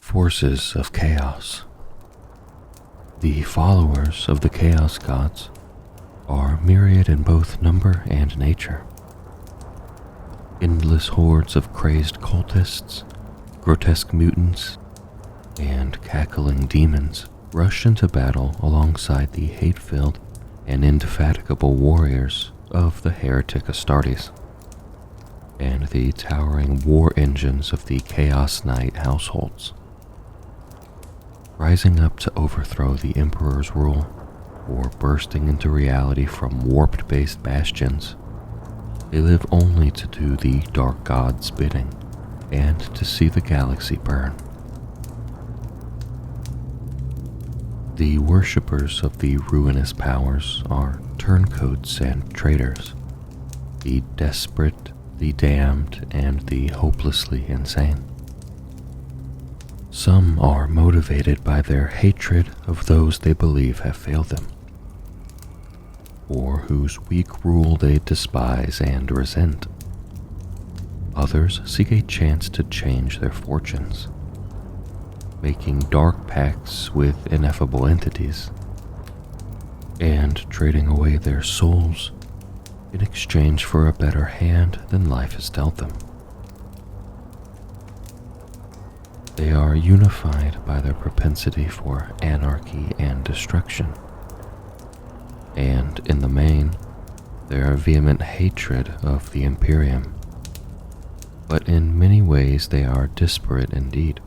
Forces of Chaos. The followers of the Chaos Gods are myriad in both number and nature. Endless hordes of crazed cultists, grotesque mutants, and cackling demons rush into battle alongside the hate-filled and indefatigable warriors of the Heretic Astartes and the towering war engines of the Chaos Knight households. Rising up to overthrow the Emperor's rule, or bursting into reality from warped-based bastions, they live only to do the Dark God's bidding and to see the galaxy burn. The worshippers of the Ruinous Powers are turncoats and traitors, the desperate, the damned, and the hopelessly insane. Some are motivated by their hatred of those they believe have failed them, or whose weak rule they despise and resent. Others seek a chance to change their fortunes, making dark pacts with ineffable entities, and trading away their souls in exchange for a better hand than life has dealt them. They are unified by their propensity for anarchy and destruction, and in the main, their vehement hatred of the Imperium. But in many ways they are disparate indeed.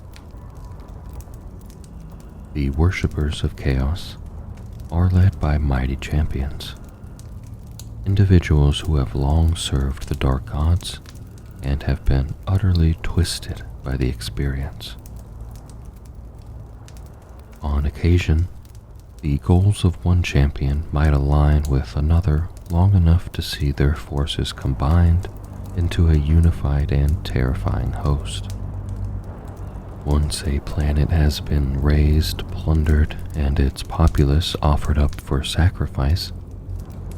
The worshippers of chaos are led by mighty champions, individuals who have long served the Dark Gods and have been utterly twisted by the experience. On occasion, the goals of one champion might align with another long enough to see their forces combined into a unified and terrifying host. Once a planet has been razed, plundered, and its populace offered up for sacrifice,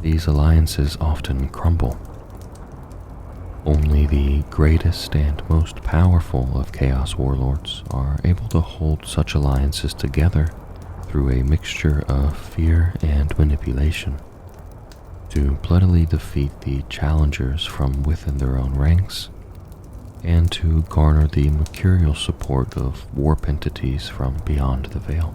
these alliances often crumble. Only the greatest and most powerful of Chaos Warlords are able to hold such alliances together through a mixture of fear and manipulation, to bloodily defeat the challengers from within their own ranks, and to garner the mercurial support of warp entities from beyond the veil.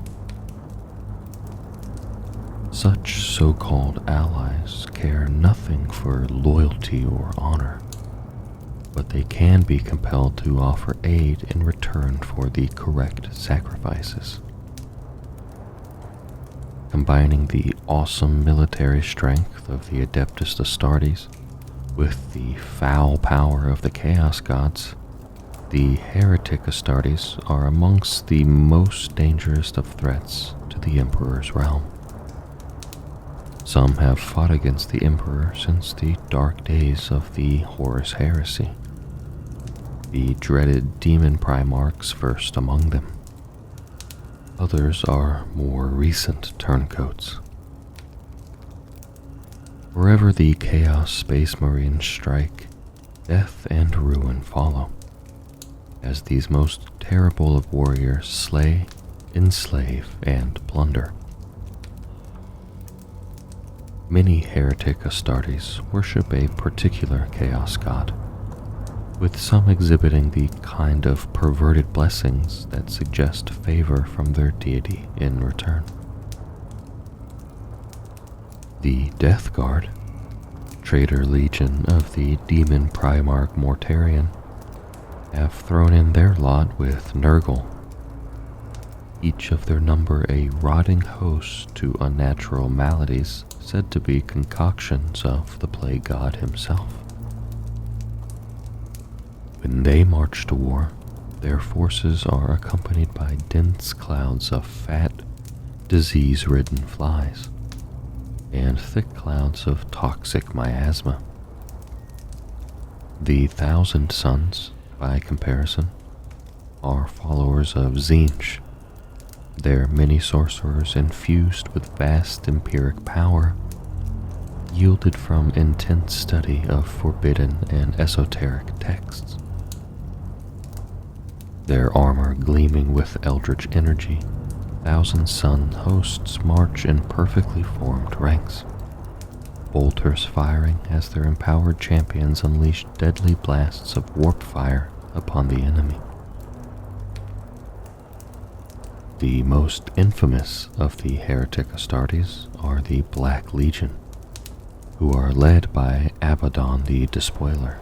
Such so-called allies care nothing for loyalty or honor, but they can be compelled to offer aid in return for the correct sacrifices. Combining the awesome military strength of the Adeptus Astartes with the foul power of the Chaos Gods, the Heretic Astartes are amongst the most dangerous of threats to the Emperor's realm. Some have fought against the Emperor since the dark days of the Horus Heresy, the dreaded demon primarchs first among them. Others are more recent turncoats. Wherever the Chaos Space Marines strike, death and ruin follow, as these most terrible of warriors slay, enslave, and plunder. Many Heretic Astartes worship a particular Chaos God, with some exhibiting the kind of perverted blessings that suggest favor from their deity in return. The Death Guard, Traitor Legion of the Demon Primarch Mortarion, have thrown in their lot with Nurgle, each of their number a rotting host to unnatural maladies said to be concoctions of the plague god himself. When they march to war, their forces are accompanied by dense clouds of fat, disease-ridden flies, and thick clouds of toxic miasma. The Thousand Sons, by comparison, are followers of Tzeentch, their many sorcerers infused with vast empiric power, yielded from intense study of forbidden and esoteric texts. Their armor gleaming with eldritch energy, Thousand Sun hosts march in perfectly formed ranks, bolters firing as their empowered champions unleash deadly blasts of warp fire upon the enemy. The most infamous of the Heretic Astartes are the Black Legion, who are led by Abaddon the Despoiler,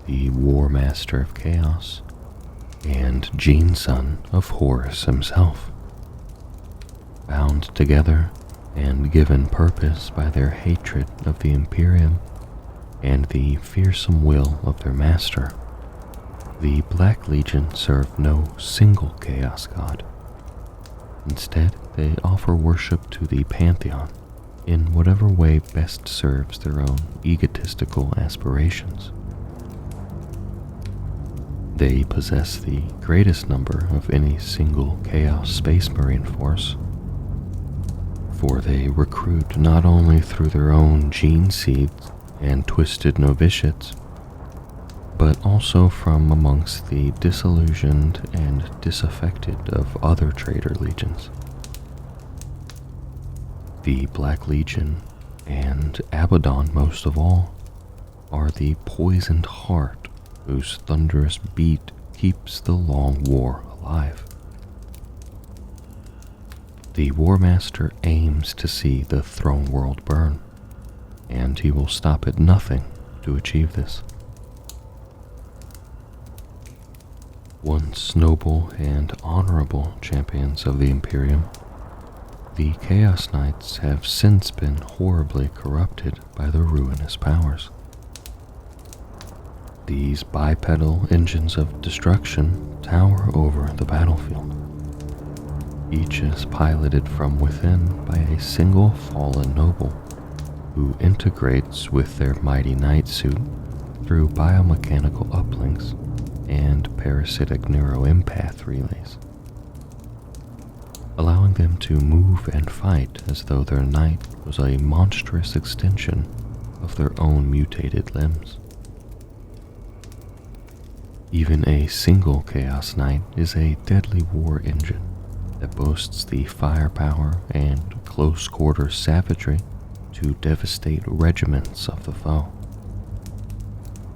the War Master of Chaos, and Gene-son of Horus himself. Bound together and given purpose by their hatred of the Imperium and the fearsome will of their master, the Black Legion serve no single Chaos God. Instead, they offer worship to the Pantheon in whatever way best serves their own egotistical aspirations. They possess the greatest number of any single Chaos Space Marine force, for they recruit not only through their own gene seeds and twisted novitiates, but also from amongst the disillusioned and disaffected of other traitor legions. The Black Legion, and Abaddon most of all, are the poisoned heart whose thunderous beat keeps the long war alive. The War Master aims to see the throne world burn, and he will stop at nothing to achieve this. Once noble and honorable champions of the Imperium, the Chaos Knights have since been horribly corrupted by the Ruinous Powers. These bipedal engines of destruction tower over the battlefield. Each is piloted from within by a single fallen noble who integrates with their mighty knight suit through biomechanical uplinks and parasitic neuroempath relays, allowing them to move and fight as though their knight was a monstrous extension of their own mutated limbs. Even a single Chaos Knight is a deadly war engine that boasts the firepower and close-quarter savagery to devastate regiments of the foe.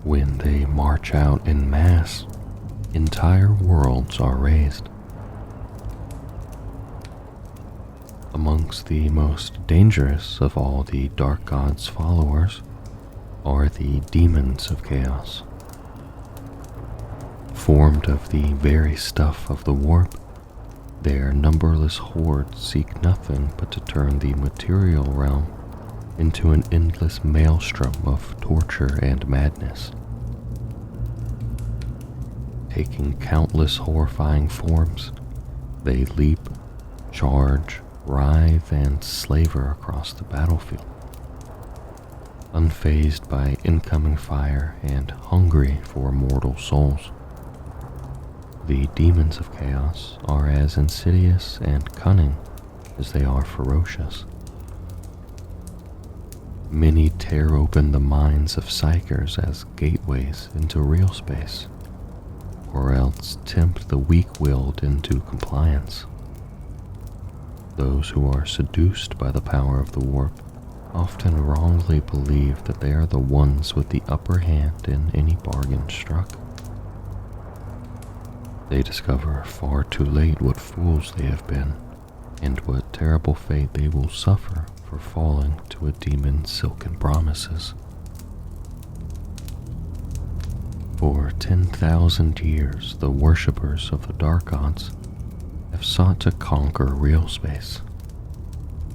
When they march out in mass, entire worlds are razed. Amongst the most dangerous of all the Dark God's followers are the Demons of Chaos. Formed of the very stuff of the warp, their numberless hordes seek nothing but to turn the material realm into an endless maelstrom of torture and madness. Taking countless horrifying forms, they leap, charge, writhe, and slaver across the battlefield, unfazed by incoming fire and hungry for mortal souls. The Demons of Chaos are as insidious and cunning as they are ferocious. Many tear open the minds of psychers as gateways into real space, or else tempt the weak-willed into compliance. Those who are seduced by the power of the warp often wrongly believe that they are the ones with the upper hand in any bargain struck. They discover far too late what fools they have been, and what terrible fate they will suffer for falling to a demon's silken promises. For 10,000 years, the worshippers of the Dark Gods have sought to conquer real space.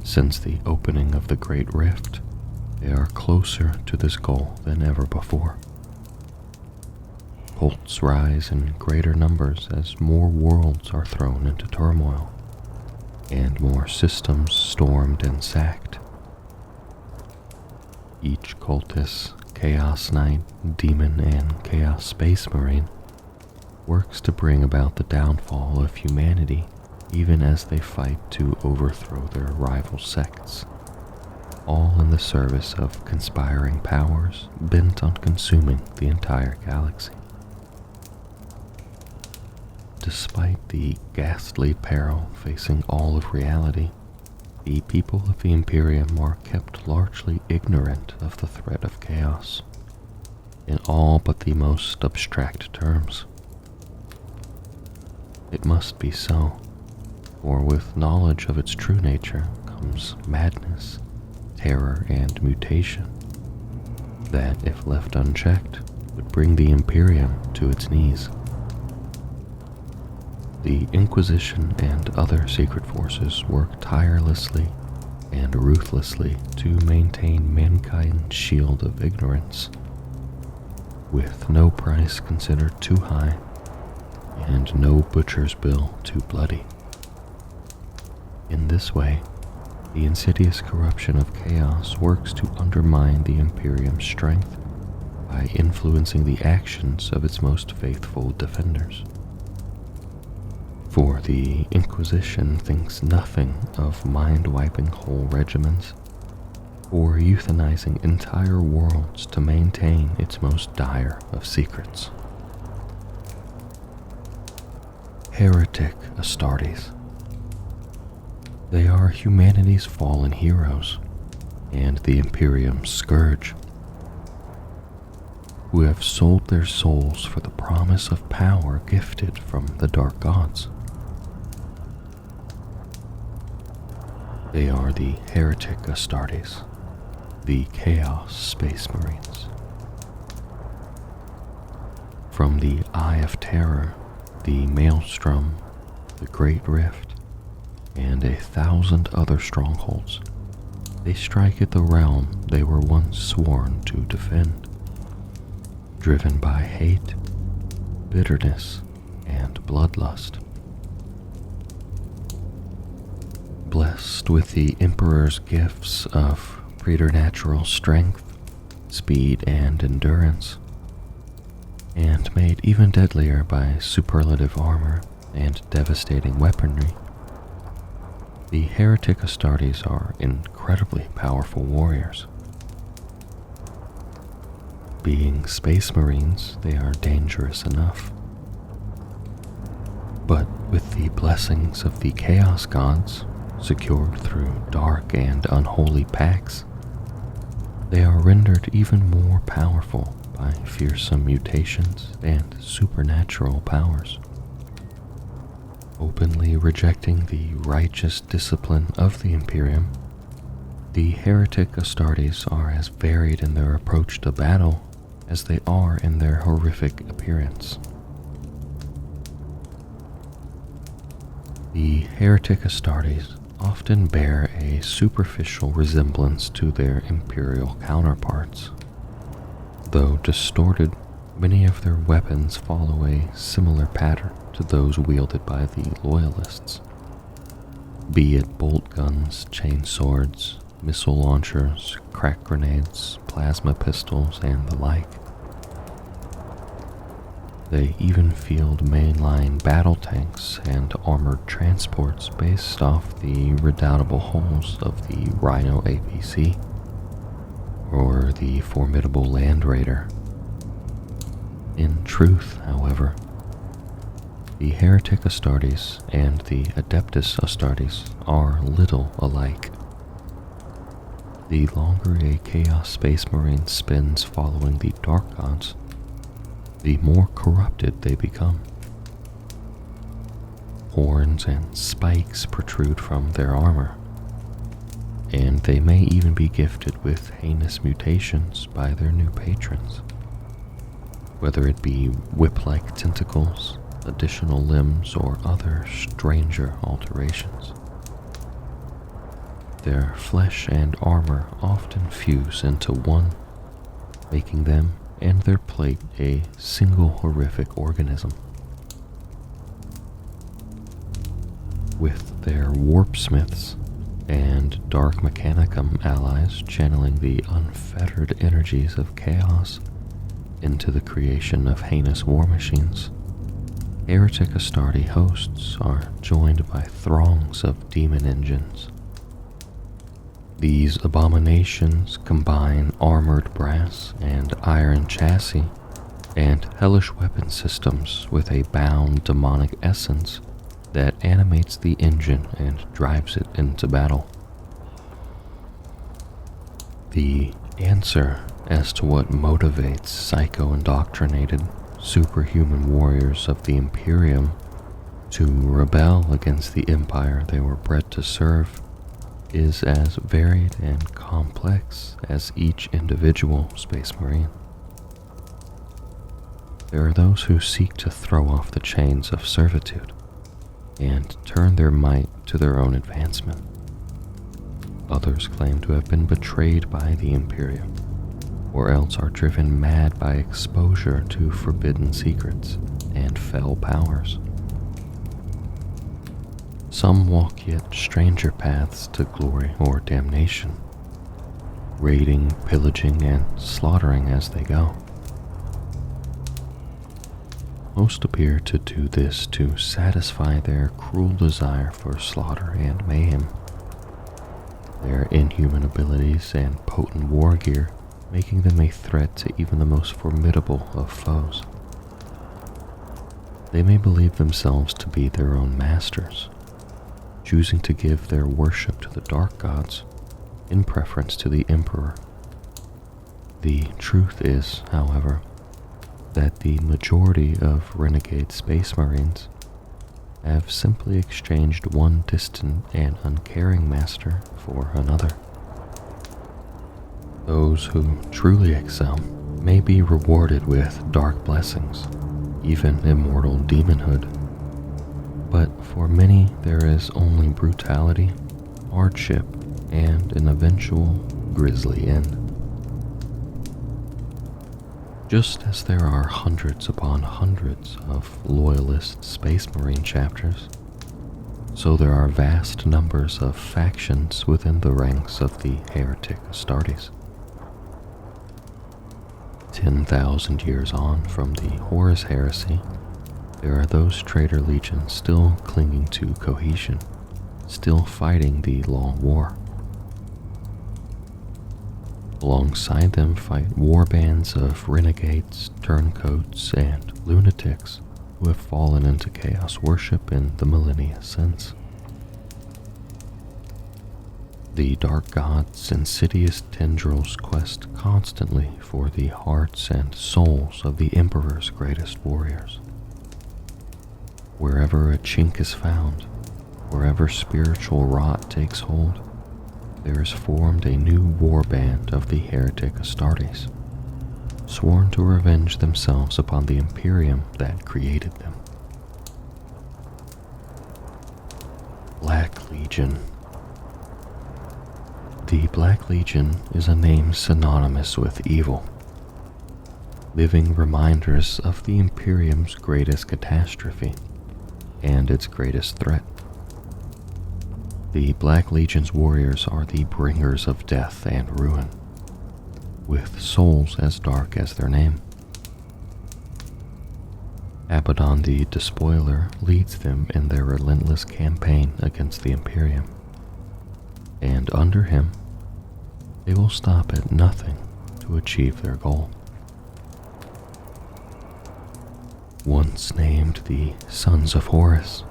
Since the opening of the Great Rift, they are closer to this goal than ever before. Cults rise in greater numbers as more worlds are thrown into turmoil, and more systems stormed and sacked. Each cultist, Chaos Knight, Demon, and Chaos Space Marine works to bring about the downfall of humanity even as they fight to overthrow their rival sects, all in the service of conspiring powers bent on consuming the entire galaxy. despite the ghastly peril facing all of reality, the people of the Imperium are kept largely ignorant of the threat of chaos, in all but the most abstract terms. It must be so, for with knowledge of its true nature comes madness, terror, and mutation, that, if left unchecked, would bring the Imperium to its knees. The Inquisition and other secret forces work tirelessly and ruthlessly to maintain mankind's shield of ignorance, with no price considered too high and no butcher's bill too bloody. In this way, the insidious corruption of chaos works to undermine the Imperium's strength by influencing the actions of its most faithful defenders. For the Inquisition thinks nothing of mind-wiping whole regiments or euthanizing entire worlds to maintain its most dire of secrets. Heretic Astartes. They are humanity's fallen heroes and the Imperium's scourge, who have sold their souls for the promise of power gifted from the dark gods. They are the Heretic Astartes, the Chaos Space Marines. From the Eye of Terror, the Maelstrom, the Great Rift, and 1,000 other strongholds, they strike at the realm they were once sworn to defend, driven by hate, bitterness, and bloodlust. Blessed with the Emperor's gifts of preternatural strength, speed, and endurance, and made even deadlier by superlative armor and devastating weaponry, the Heretic Astartes are incredibly powerful warriors. Being Space Marines, they are dangerous enough. But with the blessings of the Chaos Gods, secured through dark and unholy pacts, they are rendered even more powerful by fearsome mutations and supernatural powers. Openly rejecting the righteous discipline of the Imperium, the Heretic Astartes are as varied in their approach to battle as they are in their horrific appearance. The Heretic Astartes often bear a superficial resemblance to their imperial counterparts. Though distorted, many of their weapons follow a similar pattern to those wielded by the Loyalists, be it bolt guns, chain swords, missile launchers, crack grenades, plasma pistols, and the like. They even field mainline battle tanks and armored transports based off the redoubtable hulls of the Rhino APC or the formidable Land Raider. In truth, however, the Heretic Astartes and the Adeptus Astartes are little alike. The longer a Chaos Space Marine spends following the Dark Gods, the more corrupted they become. Horns and spikes protrude from their armor, and they may even be gifted with heinous mutations by their new patrons, whether it be whip-like tentacles, additional limbs, or other stranger alterations. Their flesh and armor often fuse into one, making them and their plate a single horrific organism. With their warpsmiths and dark mechanicum allies channeling the unfettered energies of chaos into the creation of heinous war machines, Heretic Astarte hosts are joined by throngs of demon engines. These abominations combine armored brass and iron chassis and hellish weapon systems with a bound demonic essence that animates the engine and drives it into battle. The answer as to what motivates psycho-indoctrinated superhuman warriors of the Imperium to rebel against the empire they were bred to serve is as varied and complex as each individual Space Marine. There are those who seek to throw off the chains of servitude and turn their might to their own advancement. Others claim to have been betrayed by the Imperium, or else are driven mad by exposure to forbidden secrets and fell powers. Some walk yet stranger paths to glory or damnation, raiding, pillaging, and slaughtering as they go. Most appear to do this to satisfy their cruel desire for slaughter and mayhem. Their inhuman abilities and potent war gear making them a threat to even the most formidable of foes. They may believe themselves to be their own masters, choosing to give their worship to the dark gods in preference to the Emperor. The truth is, however, that the majority of renegade Space Marines have simply exchanged one distant and uncaring master for another. Those who truly excel may be rewarded with dark blessings, even immortal demonhood. But for many there is only brutality, hardship, and an eventual grisly end. Just as there are hundreds upon hundreds of loyalist Space Marine chapters, so there are vast numbers of factions within the ranks of the Heretic Astartes. 10,000 years on from the Horus Heresy, there are those Traitor Legions still clinging to cohesion, still fighting the long war. Alongside them fight war bands of renegades, turncoats, and lunatics who have fallen into chaos worship in the millennia since. The dark gods' insidious tendrils quest constantly for the hearts and souls of the Emperor's greatest warriors. Wherever a chink is found, wherever spiritual rot takes hold, there is formed a new warband of the Heretic Astartes, sworn to revenge themselves upon the Imperium that created them. Black Legion. The Black Legion is a name synonymous with evil, living reminders of the Imperium's greatest catastrophe and its greatest threat. The Black Legion's warriors are the bringers of death and ruin, with souls as dark as their name. Abaddon the Despoiler leads them in their relentless campaign against the Imperium, and under him, they will stop at nothing to achieve their goal. Once named the Sons of Horus,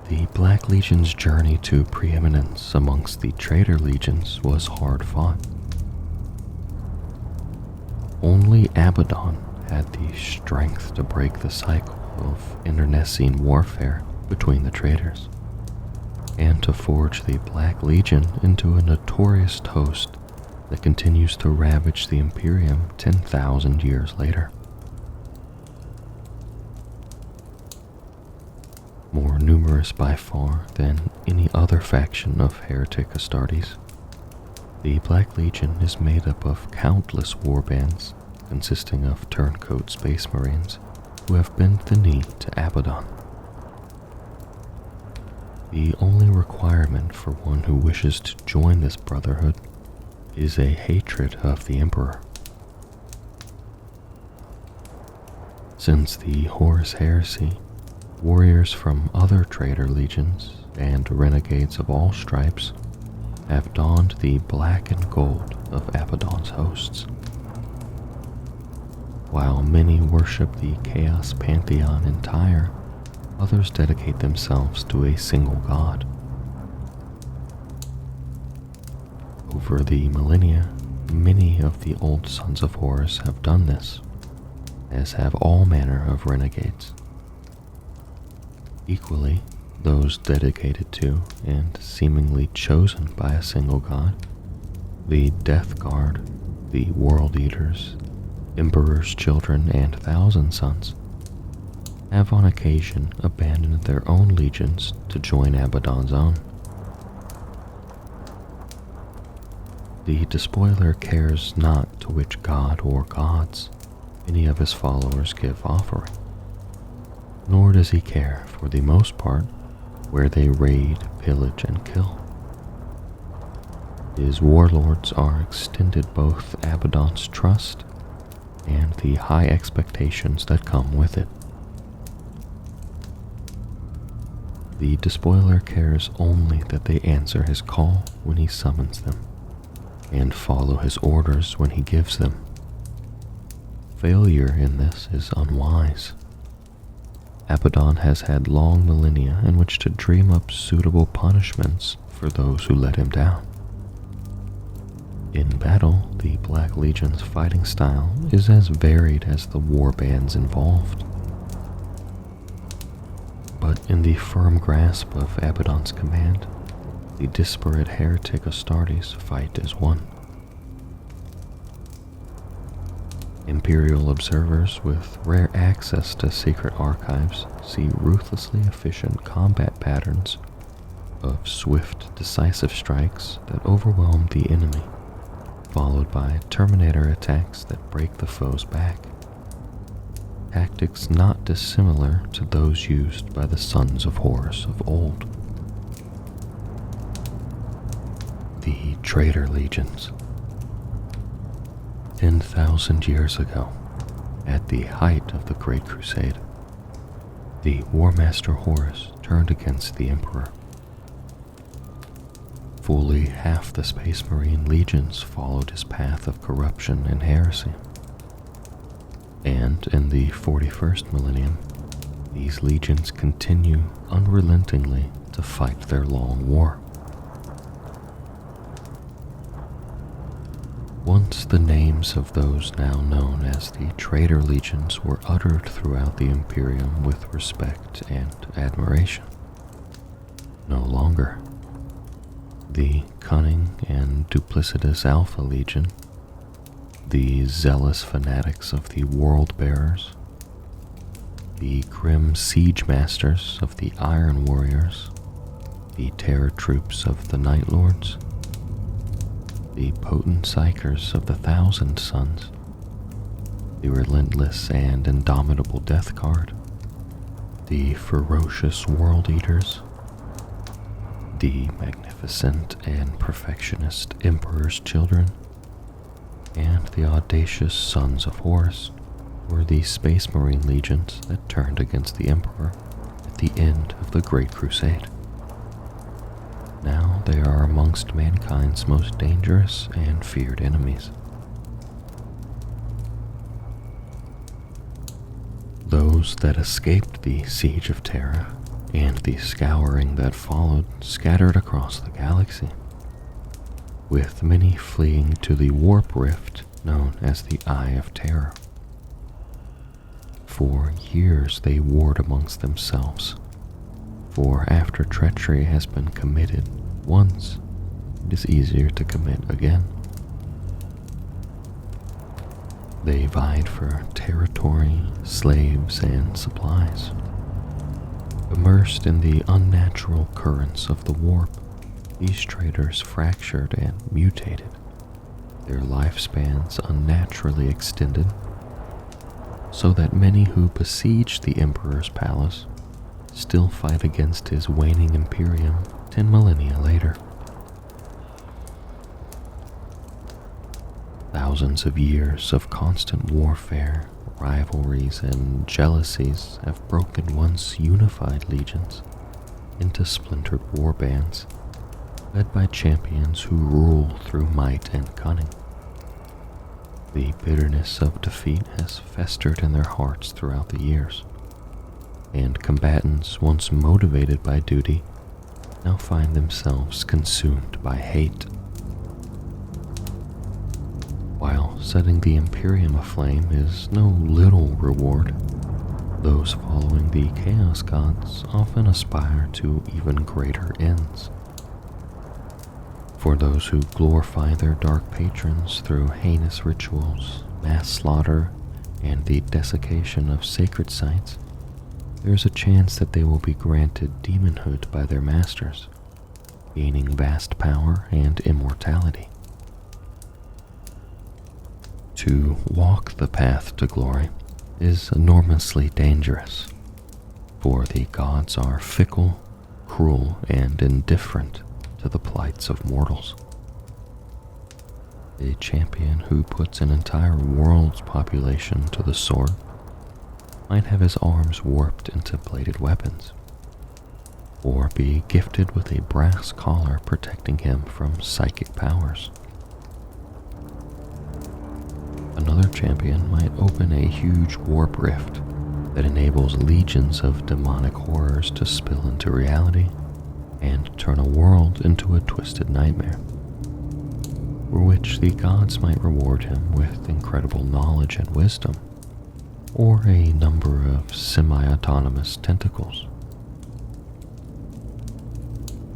the Black Legion's journey to preeminence amongst the Traitor Legions was hard-fought. Only Abaddon had the strength to break the cycle of internecine warfare between the traitors, and to forge the Black Legion into a notorious host that continues to ravage the Imperium 10,000 years later. More numerous by far than any other faction of Heretic Astartes, the Black Legion is made up of countless warbands consisting of turncoat Space Marines who have bent the knee to Abaddon. The only requirement for one who wishes to join this brotherhood is a hatred of the Emperor. Since the Horus Heresy, warriors from other Traitor Legions and renegades of all stripes have donned the black and gold of Abaddon's hosts. While many worship the Chaos Pantheon in Tyre, others dedicate themselves to a single god. Over the millennia, many of the old Sons of Horus have done this, as have all manner of renegades. Equally, those dedicated to and seemingly chosen by a single god, the Death Guard, the World Eaters, Emperor's Children, and Thousand Sons, have on occasion abandoned their own legions to join Abaddon's own. The Despoiler cares not to which god or gods any of his followers give offering, nor does he care, for the most part, where they raid, pillage, and kill. His warlords are extended both Abaddon's trust and the high expectations that come with it. The Despoiler cares only that they answer his call when he summons them, and follow his orders when he gives them. Failure in this is unwise. Abaddon has had long millennia in which to dream up suitable punishments for those who let him down. In battle, the Black Legion's fighting style is as varied as the warbands involved. But in the firm grasp of Abaddon's command, the disparate Heretic Astartes fight as one. Imperial observers with rare access to secret archives see ruthlessly efficient combat patterns of swift, decisive strikes that overwhelm the enemy, followed by Terminator attacks that break the foe's back. Tactics not dissimilar to those used by the Sons of Horus of old. The Traitor Legions. 10,000 years ago, at the height of the Great Crusade, the War Master Horus turned against the Emperor. Fully half the Space Marine legions followed his path of corruption and heresy. And in the 41st millennium, these legions continue unrelentingly to fight their long war. Once the names of those now known as the Traitor Legions were uttered throughout the Imperium with respect and admiration. No longer. The cunning and duplicitous Alpha Legion, the zealous fanatics of the World Bearers, the grim siege masters of the Iron Warriors, the terror troops of the Night Lords, the potent psychers of the Thousand Sons, the relentless and indomitable Death Guard, the ferocious World Eaters, the magnificent and perfectionist Emperor's Children, and the audacious Sons of Horus were the Space Marine legions that turned against the Emperor at the end of the Great Crusade. Now they are amongst mankind's most dangerous and feared enemies. Those that escaped the Siege of Terra and the scouring that followed scattered across the galaxy, with many fleeing to the warp rift known as the Eye of Terror. For years they warred amongst themselves, for after treachery has been committed once, it is easier to commit again. They vied for territory, slaves, and supplies. Immersed in the unnatural currents of the warp, these traitors fractured and mutated, their lifespans unnaturally extended, so that many who besieged the Emperor's palace still fight against his waning imperium 10 millennia later. Thousands of years of constant warfare, rivalries, and jealousies have broken once unified legions into splintered warbands, led by champions who rule through might and cunning. The bitterness of defeat has festered in their hearts throughout the years, and combatants once motivated by duty now find themselves consumed by hate. While setting the Imperium aflame is no little reward, those following the Chaos Gods often aspire to even greater ends. For those who glorify their dark patrons through heinous rituals, mass slaughter, and the desiccation of sacred sites, there is a chance that they will be granted demonhood by their masters, gaining vast power and immortality. To walk the path to glory is enormously dangerous, for the gods are fickle, cruel, and indifferent to the plights of mortals. A champion who puts an entire world's population to the sword might have his arms warped into bladed weapons, or be gifted with a brass collar protecting him from psychic powers. Another champion might open a huge warp rift that enables legions of demonic horrors to spill into reality and turn a world into a twisted nightmare, for which the gods might reward him with incredible knowledge and wisdom, or a number of semi-autonomous tentacles.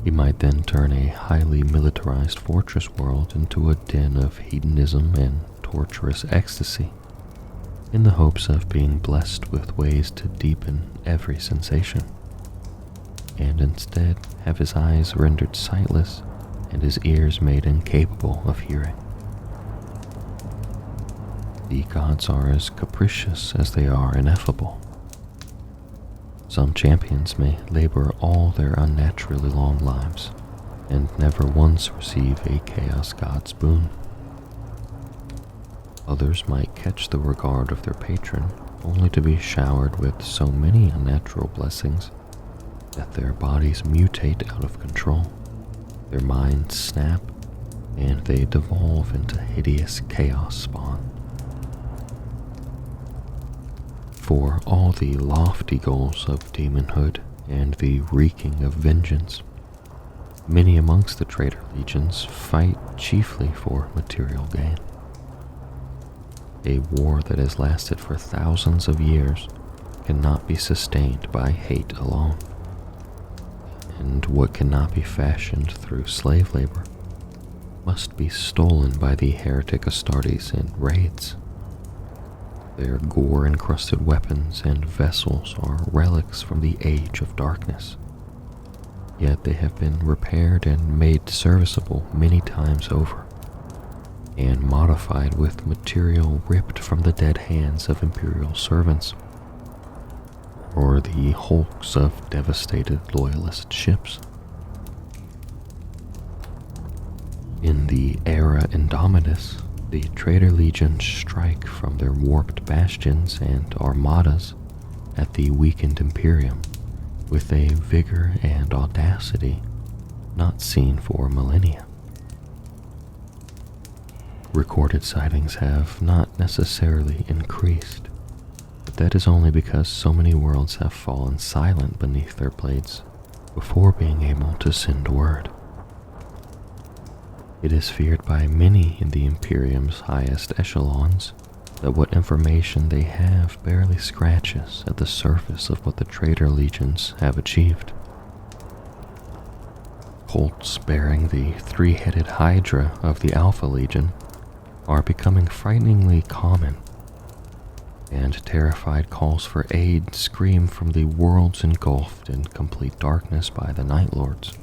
He might then turn a highly militarized fortress world into a den of hedonism and torturous ecstasy, in the hopes of being blessed with ways to deepen every sensation, and instead have his eyes rendered sightless and his ears made incapable of hearing. The gods are as capricious as they are ineffable. Some champions may labor all their unnaturally long lives and never once receive a Chaos God's boon. Others might catch the regard of their patron only to be showered with so many unnatural blessings that their bodies mutate out of control, their minds snap, and they devolve into hideous chaos spawn. For all the lofty goals of demonhood and the wreaking of vengeance, many amongst the Traitor Legions fight chiefly for material gain. A war that has lasted for thousands of years cannot be sustained by hate alone, and what cannot be fashioned through slave labor must be stolen by the Heretic Astartes in raids. Their gore-encrusted weapons and vessels are relics from the Age of Darkness, yet they have been repaired and made serviceable many times over, and modified with material ripped from the dead hands of Imperial servants, or the hulks of devastated loyalist ships. In the Era Indomitus, the Traitor Legions strike from their warped bastions and armadas at the weakened Imperium with a vigor and audacity not seen for millennia. Recorded sightings have not necessarily increased, but that is only because so many worlds have fallen silent beneath their blades before being able to send word. It is feared by many in the Imperium's highest echelons that what information they have barely scratches at the surface of what the Traitor Legions have achieved. Cults bearing the three-headed Hydra of the Alpha Legion are becoming frighteningly common, and terrified calls for aid scream from the worlds engulfed in complete darkness by the Night Lords.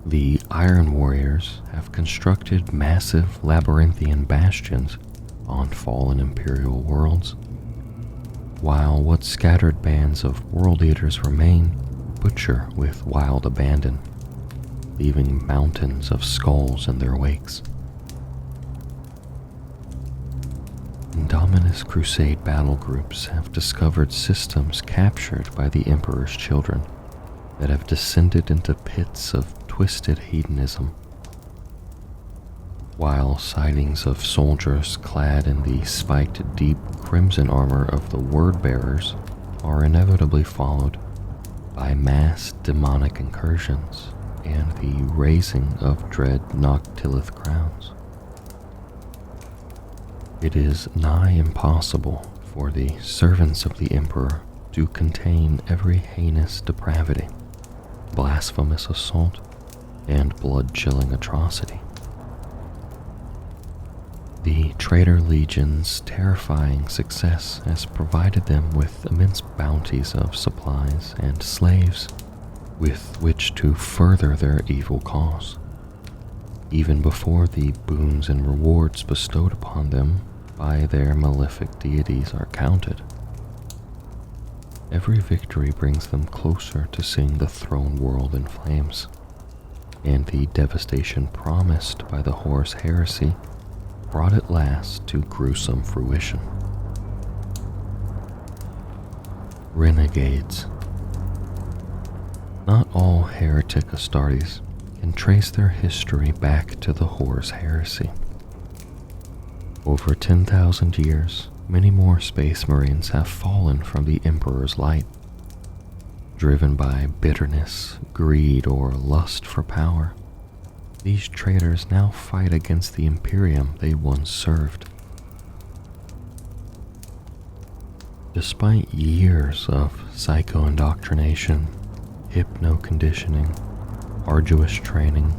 The Iron Warriors have constructed massive labyrinthian bastions on fallen Imperial worlds, while what scattered bands of World Eaters remain butcher with wild abandon, leaving mountains of skulls in their wakes. Indominus Crusade battle groups have discovered systems captured by the Emperor's children that have descended into pits of twisted hedonism. while sightings of soldiers clad in the spiked deep crimson armor of the Word-bearers are inevitably followed by mass demonic incursions and the raising of dread Noctilith crowns. It is nigh impossible for the servants of the Emperor to contain every heinous depravity, blasphemous assault, and blood-chilling atrocity. The Traitor Legions' terrifying success has provided them with immense bounties of supplies and slaves with which to further their evil cause, even before the boons and rewards bestowed upon them by their malefic deities are counted. Every victory brings them closer to seeing the throne world in flames, and the devastation promised by the Horus heresy brought at last to gruesome fruition. Renegades. Not all Heretic Astartes can trace their history back to the Horus heresy. Over 10,000 years, many more Space Marines have fallen from the Emperor's light, driven by bitterness, greed, or lust for power. These traitors now fight against the Imperium they once served. Despite years of psycho-indoctrination, hypno-conditioning, arduous training,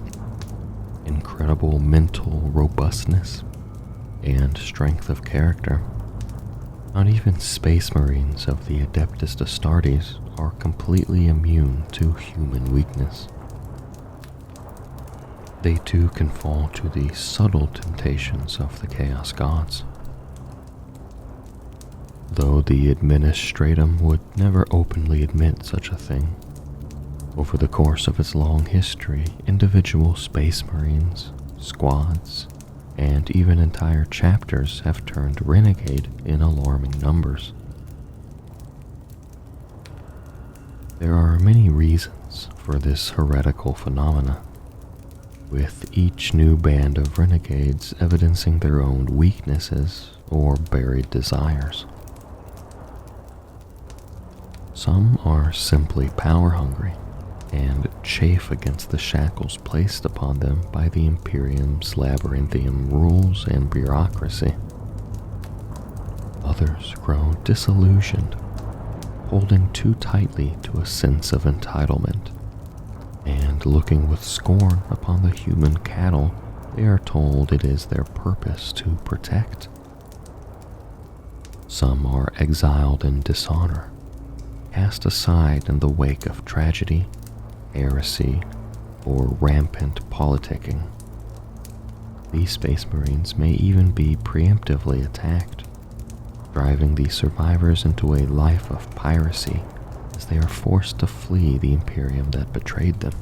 incredible mental robustness, and strength of character, not even Space Marines of the Adeptus Astartes are completely immune to human weakness. They too can fall to the subtle temptations of the Chaos Gods. Though the Administratum would never openly admit such a thing, over the course of its long history, individual Space Marines, squads, and even entire chapters have turned renegade in alarming numbers. There are many reasons for this heretical phenomena, with each new band of renegades evidencing their own weaknesses or buried desires. Some are simply power-hungry and chafe against the shackles placed upon them by the Imperium's labyrinthian rules and bureaucracy. Others grow disillusioned, holding too tightly to a sense of entitlement, and looking with scorn upon the human cattle they are told it is their purpose to protect. Some are exiled in dishonor, cast aside in the wake of tragedy, heresy, or rampant politicking. These Space Marines may even be preemptively attacked, driving the survivors into a life of piracy as they are forced to flee the Imperium that betrayed them.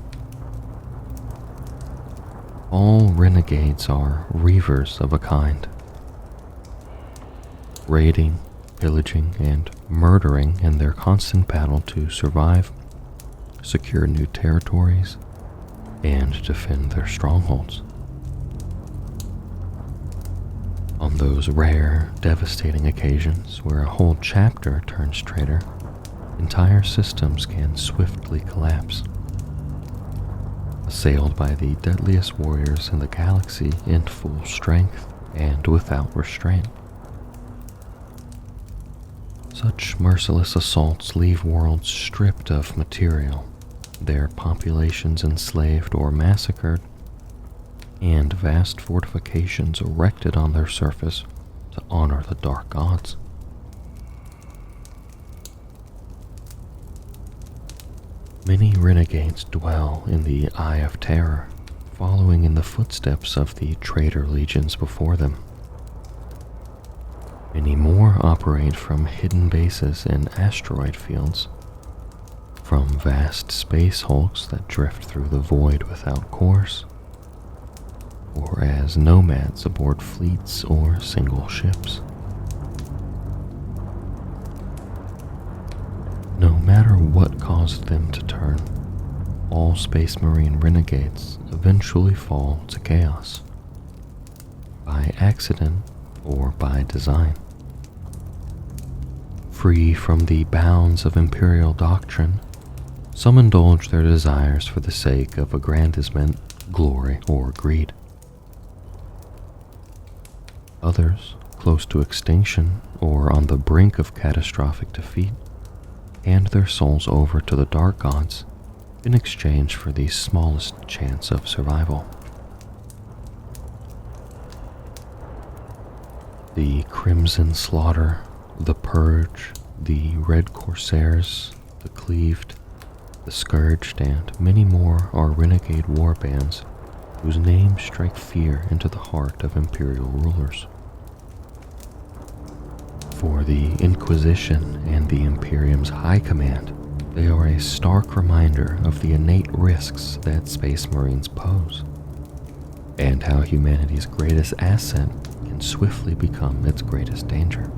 All renegades are reavers of a kind, raiding, pillaging, and murdering in their constant battle to survive, secure new territories, and defend their strongholds. On those rare, devastating occasions where a whole chapter turns traitor, entire systems can swiftly collapse. Assailed by the deadliest warriors in the galaxy in full strength and without restraint. Such merciless assaults leave worlds stripped of material, their populations enslaved or massacred, and vast fortifications erected on their surface to honor the dark gods. Many renegades dwell in the Eye of Terror, following in the footsteps of the Traitor Legions before them. Many more operate from hidden bases in asteroid fields, from vast space hulks that drift through the void without course, or as nomads aboard fleets or single ships. No matter what caused them to turn, all Space Marine renegades eventually fall to chaos, by accident or by design. Free from the bounds of imperial doctrine, some indulge their desires for the sake of aggrandizement, glory, or greed. Others, close to extinction or on the brink of catastrophic defeat, hand their souls over to the dark gods in exchange for the smallest chance of survival. The Crimson Slaughter, the Purge, the Red Corsairs, the Cleaved, the Scourged, and many more are renegade warbands whose names strike fear into the heart of imperial rulers. For the Inquisition and the Imperium's high command, they are a stark reminder of the innate risks that Space Marines pose, and how humanity's greatest asset can swiftly become its greatest danger.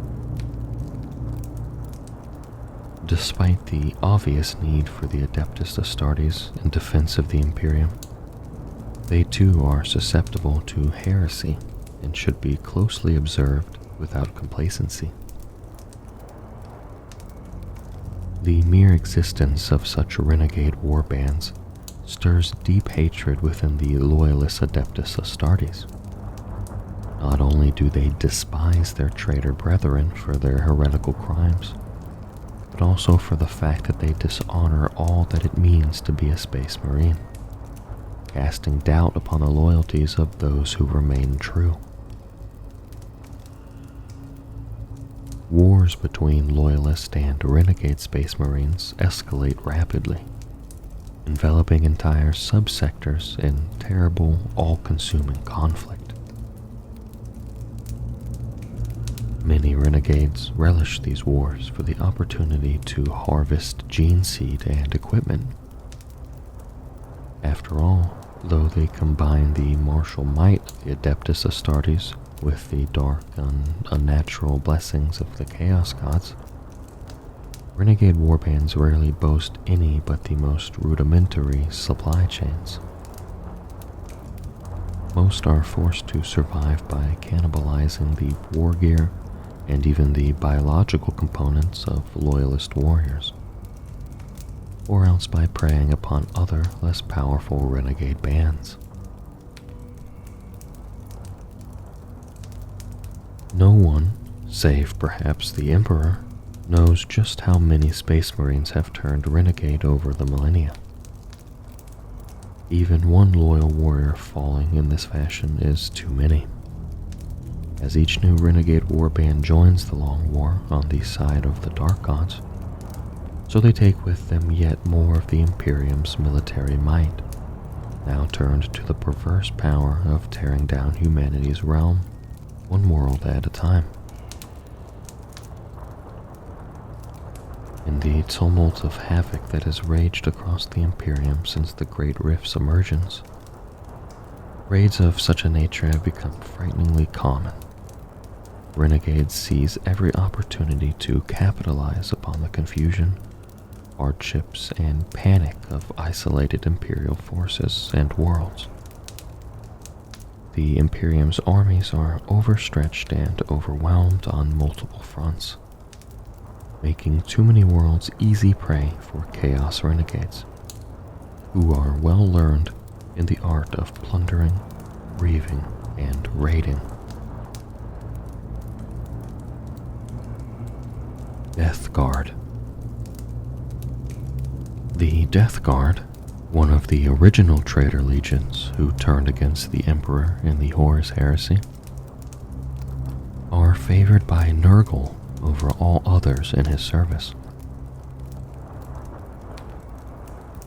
Despite the obvious need for the Adeptus Astartes in defense of the Imperium, they too are susceptible to heresy and should be closely observed without complacency. The mere existence of such renegade warbands stirs deep hatred within the loyalist Adeptus Astartes. Not only do they despise their traitor brethren for their heretical crimes, but also for the fact that they dishonor all that it means to be a Space Marine, casting doubt upon the loyalties of those who remain true. Wars between loyalist and renegade Space Marines escalate rapidly, enveloping entire subsectors in terrible, all-consuming conflict. Many renegades relish these wars for the opportunity to harvest gene seed and equipment. After all, though they combine the martial might of the Adeptus Astartes with the dark and unnatural blessings of the Chaos Gods, renegade warbands rarely boast any but the most rudimentary supply chains. Most are forced to survive by cannibalizing the war gear and even the biological components of loyalist warriors, or else by preying upon other, less powerful renegade bands. No one, save perhaps the Emperor, knows just how many Space Marines have turned renegade over the millennia. Even one loyal warrior falling in this fashion is too many, as each new renegade warband joins the long war on the side of the Dark Gods, so they take with them yet more of the Imperium's military might, now turned to the perverse power of tearing down humanity's realm, one world at a time. In the tumult of havoc that has raged across the Imperium since the Great Rift's emergence, raids of such a nature have become frighteningly common. Renegades seize every opportunity to capitalize upon the confusion, hardships, and panic of isolated Imperial forces and worlds. The Imperium's armies are overstretched and overwhelmed on multiple fronts, making too many worlds easy prey for Chaos Renegades, who are well learned in the art of plundering, grieving, and raiding. Death Guard. The Death Guard, one of the original Traitor Legions who turned against the Emperor in the Horus Heresy, are favored by Nurgle over all others in his service.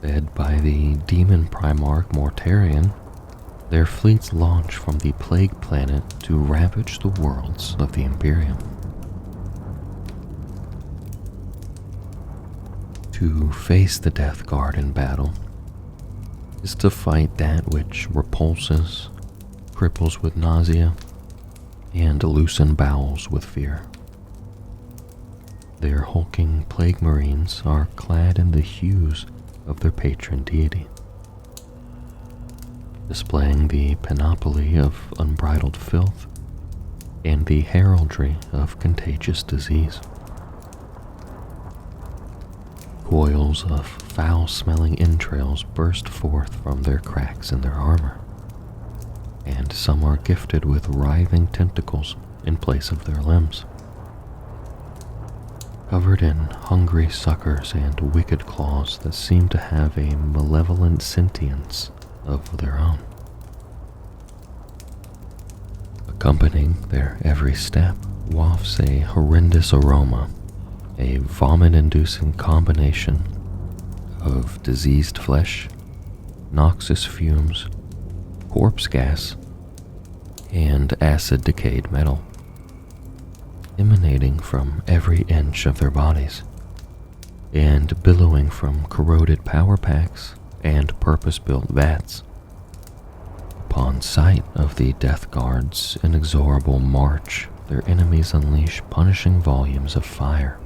Led by the demon Primarch Mortarion, their fleets launch from the Plague Planet to ravage the worlds of the Imperium. To face the Death Guard in battle is to fight that which repulses, cripples with nausea, and loosen bowels with fear. Their hulking plague marines are clad in the hues of their patron deity, displaying the panoply of unbridled filth and the heraldry of contagious disease. Coils of foul-smelling entrails burst forth from their cracks in their armor, and some are gifted with writhing tentacles in place of their limbs. Covered in hungry suckers and wicked claws that seem to have a malevolent sentience of their own. Accompanying their every step wafts a horrendous aroma, a vomit-inducing combination of diseased flesh, noxious fumes, corpse gas, and acid-decayed metal, emanating from every inch of their bodies, and billowing from corroded power packs and purpose-built vats. Upon sight of the Death Guard's inexorable march, their enemies unleash punishing volumes of fire,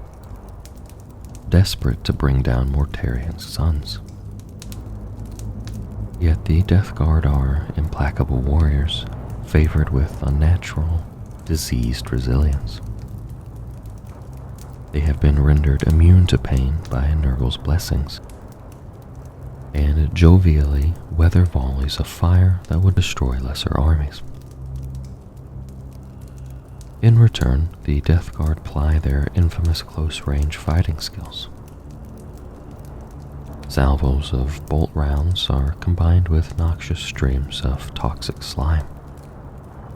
desperate to bring down Mortarian's sons. Yet the Death Guard are implacable warriors, favored with unnatural, diseased resilience. They have been rendered immune to pain by Nurgle's blessings, and jovially weather volleys of fire that would destroy lesser armies. In return, the Death Guard ply their infamous close-range fighting skills. Salvos of bolt rounds are combined with noxious streams of toxic slime,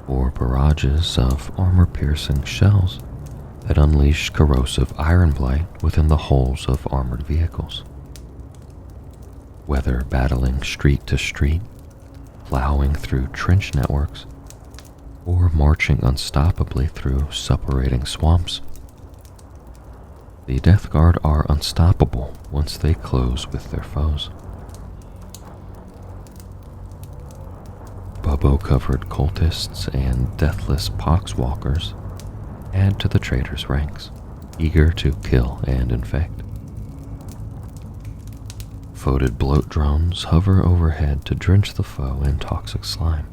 or barrages of armor-piercing shells that unleash corrosive iron blight within the hulls of armored vehicles. Whether battling street to street, plowing through trench networks, or marching unstoppably through suppurating swamps, the Death Guard are unstoppable once they close with their foes. Bubbo-covered cultists and deathless poxwalkers add to the traitors' ranks, eager to kill and infect. Foetid bloat drones hover overhead to drench the foe in toxic slime,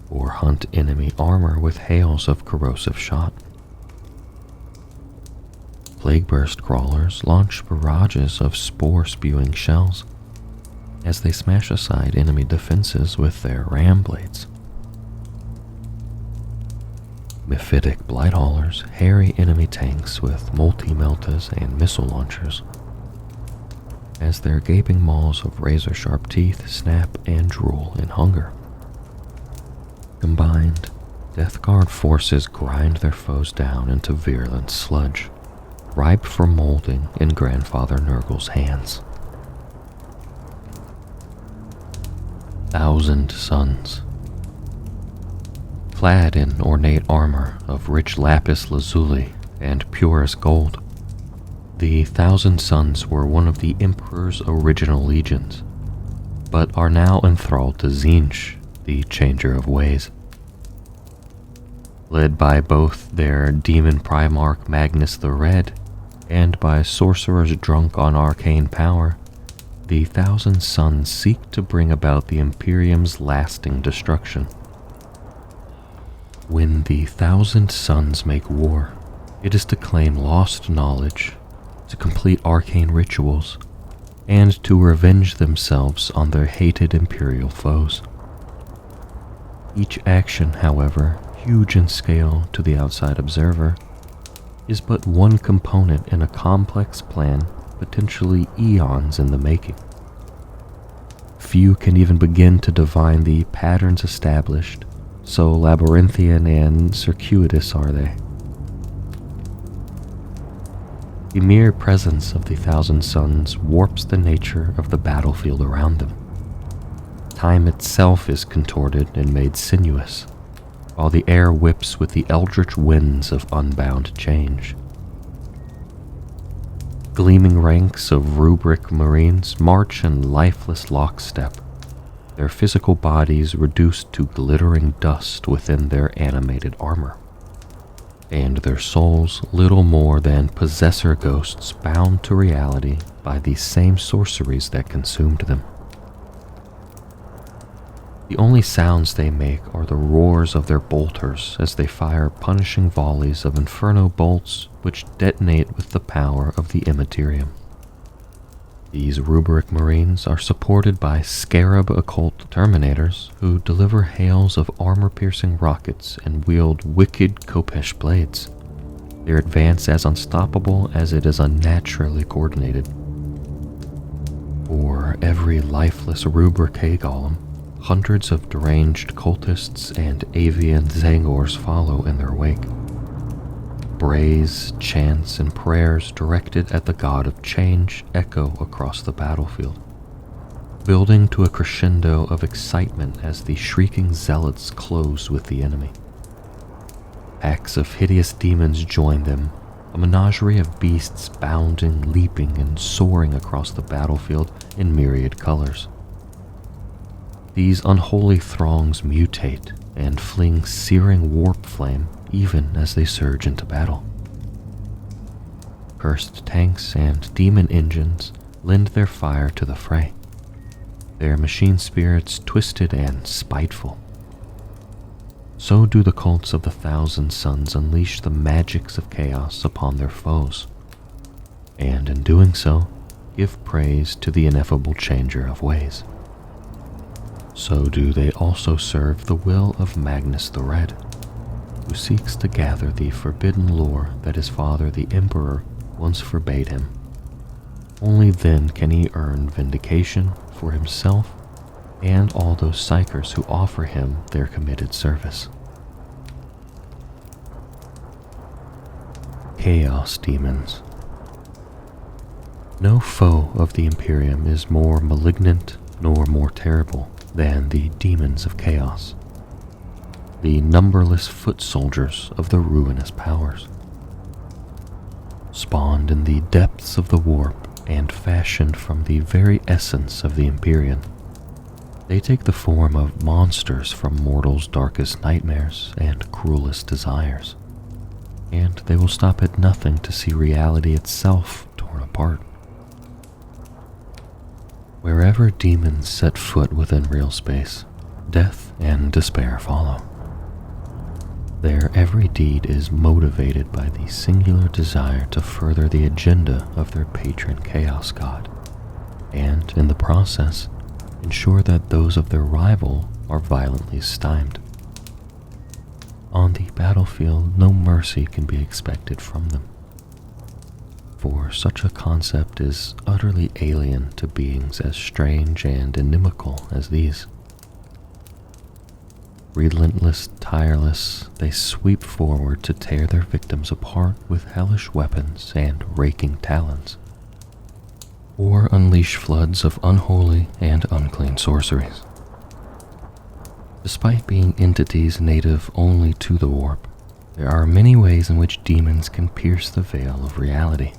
or hunt enemy armor with hails of corrosive shot. Plague-burst crawlers launch barrages of spore-spewing shells as they smash aside enemy defenses with their ram blades. Mephitic blight haulers harry enemy tanks with multi-meltas and missile launchers as their gaping maws of razor-sharp teeth snap and drool in hunger. Combined, Death Guard forces grind their foes down into virulent sludge, ripe for molding in Grandfather Nurgle's hands. 1,000 Suns. Clad in ornate armor of rich lapis lazuli and purest gold, the 1,000 Suns were one of the Emperor's original legions, but are now enthralled to Tzeentch, the Changer of Ways. Led by both their demon primarch Magnus the Red and by sorcerers drunk on arcane power, the 1,000 Suns seek to bring about the Imperium's lasting destruction. When the 1,000 Suns make war, it is to claim lost knowledge, to complete arcane rituals, and to revenge themselves on their hated Imperial foes. Each action, however, huge in scale to the outside observer, is but one component in a complex plan potentially eons in the making. Few can even begin to divine the patterns established, so labyrinthian and circuitous are they. The mere presence of the 1,000 Suns warps the nature of the battlefield around them. Time itself is contorted and made sinuous, while the air whips with the eldritch winds of unbound change. Gleaming ranks of rubric marines march in lifeless lockstep, their physical bodies reduced to glittering dust within their animated armor, and their souls little more than possessor ghosts bound to reality by the same sorceries that consumed them. The only sounds they make are the roars of their bolters as they fire punishing volleys of inferno bolts which detonate with the power of the materium. These rubric marines are supported by scarab occult terminators who deliver hails of armor-piercing rockets and wield wicked Kopesh blades. Their advance as unstoppable as it is unnaturally coordinated. For every lifeless rubric golem, hundreds of deranged cultists and avian Zangors follow in their wake. Brays, chants, and prayers directed at the god of change echo across the battlefield, building to a crescendo of excitement as the shrieking zealots close with the enemy. Packs of hideous demons join them, a menagerie of beasts bounding, leaping, and soaring across the battlefield in myriad colors. These unholy throngs mutate and fling searing warp flame even as they surge into battle. Cursed tanks and demon engines lend their fire to the fray, their machine spirits twisted and spiteful. So do the cults of the Thousand Suns unleash the magics of chaos upon their foes, and in doing so, give praise to the ineffable changer of ways. So do they also serve the will of Magnus the Red, who seeks to gather the forbidden lore that his father the Emperor once forbade him. Only then can he earn vindication for himself and all those psychers who offer him their committed service. Chaos Demons. No foe of the Imperium is more malignant nor more terrible than the demons of chaos, the numberless foot soldiers of the ruinous powers. Spawned in the depths of the warp and fashioned from the very essence of the Empyrean, they take the form of monsters from mortals' darkest nightmares and cruelest desires, and they will stop at nothing to see reality itself torn apart. Wherever demons set foot within real space, death and despair follow. Their every deed is motivated by the singular desire to further the agenda of their patron chaos god, and in the process, ensure that those of their rival are violently stymied. On the battlefield, no mercy can be expected from them, for such a concept is utterly alien to beings as strange and inimical as these. Relentless, tireless, they sweep forward to tear their victims apart with hellish weapons and raking talons, or unleash floods of unholy and unclean sorceries. Despite being entities native only to the warp, there are many ways in which demons can pierce the veil of reality.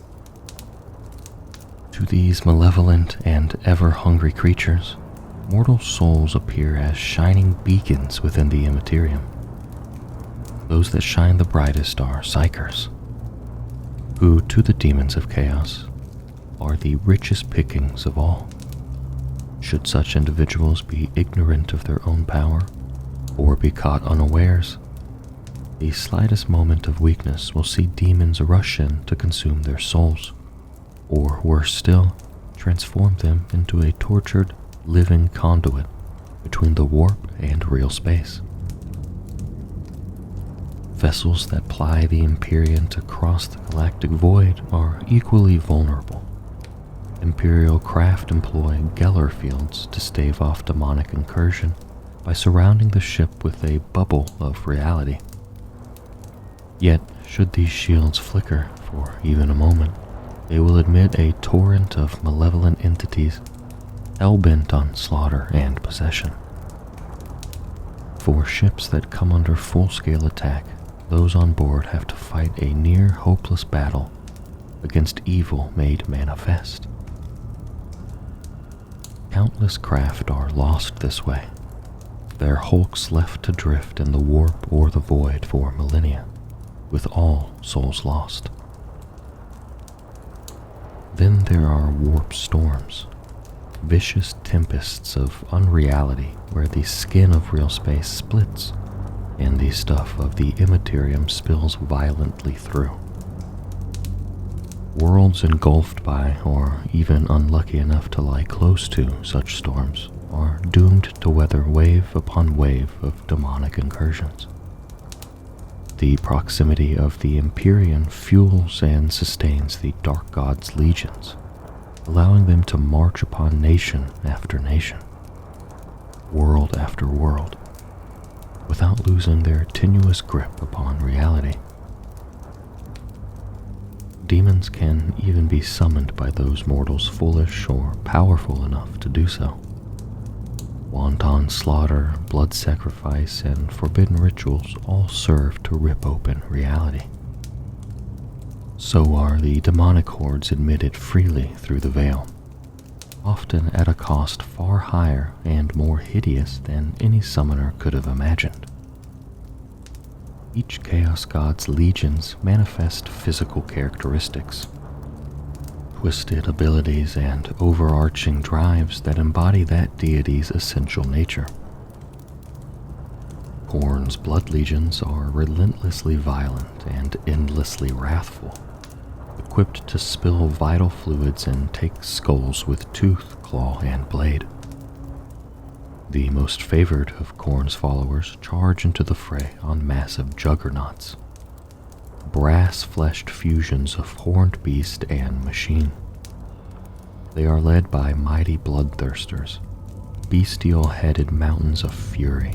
To these malevolent and ever-hungry creatures, mortal souls appear as shining beacons within the materium. Those that shine the brightest are psychers, who to the demons of chaos are the richest pickings of all. Should such individuals be ignorant of their own power or be caught unawares, the slightest moment of weakness will see demons rush in to consume their souls, or worse still, transform them into a tortured, living conduit between the warp and real space. Vessels that ply the Empyrean to cross the galactic void are equally vulnerable. Imperial craft employ Geller fields to stave off demonic incursion by surrounding the ship with a bubble of reality. Yet, should these shields flicker for even a moment, they will admit a torrent of malevolent entities hellbent on slaughter and possession. For ships that come under full-scale attack, those on board have to fight a near-hopeless battle against evil made manifest. Countless craft are lost this way, their hulks left to drift in the warp or the void for millennia, with all souls lost. Then there are warp storms, vicious tempests of unreality where the skin of real space splits and the stuff of the materium spills violently through. Worlds engulfed by, or even unlucky enough to lie close to, such storms are doomed to weather wave upon wave of demonic incursions. The proximity of the Empyrean fuels and sustains the Dark God's legions, allowing them to march upon nation after nation, world after world, without losing their tenuous grip upon reality. Demons can even be summoned by those mortals foolish or powerful enough to do so. Wanton slaughter, blood sacrifice, and forbidden rituals all serve to rip open reality. So are the demonic hordes admitted freely through the veil, often at a cost far higher and more hideous than any summoner could have imagined. Each Chaos God's legions manifest physical characteristics, twisted abilities, and overarching drives that embody that deity's essential nature. Khorne's blood legions are relentlessly violent and endlessly wrathful, equipped to spill vital fluids and take skulls with tooth, claw, and blade. The most favored of Khorne's followers charge into the fray on massive juggernauts, brass-fleshed fusions of horned beast and machine. They are led by mighty bloodthirsters, bestial-headed mountains of fury.